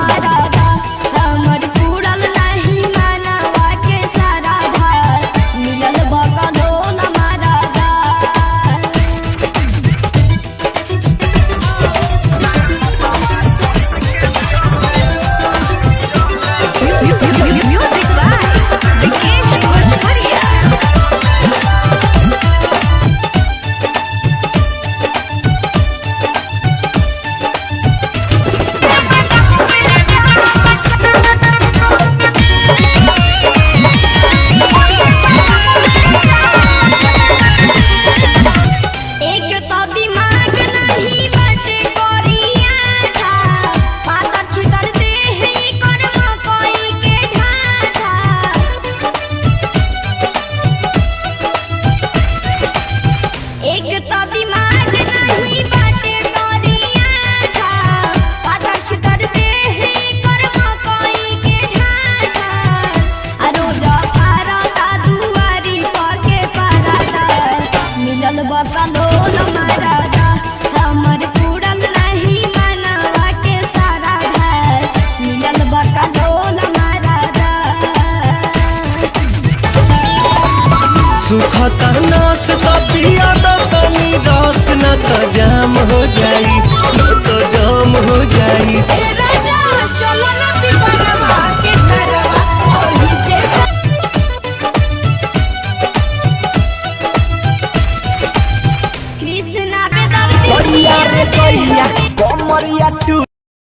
मारादा हमर पूरल नहीं मानवा के सारा धार मिलल बकलोल मारादा। म्यूजिक बाय विकेश भोजपुरिया। एक तो दिमाग नहीं बटे कोरिया था पाता छितर दे ही कर्म कोई के ढाठा। एक तो दिमाग नहीं बटे कोरिया था पाता छितर दे ही कर्म कोई के ढाठा। रोजा पारदा दुआरी पके पारदा मिलल बकलोल मारादा हमर पूरल नहीं मानवा के सारा घर मिलल बकलोल मारादा। सुखता नाश का पिया तनी रस न तो जाम हो जाई, न तो जाम हो जाई। ए राजा चलो ना पिपरवा के करवा ओही जैसा। कृष्णा बेदर्दी करिया रे करिया कमरिया टू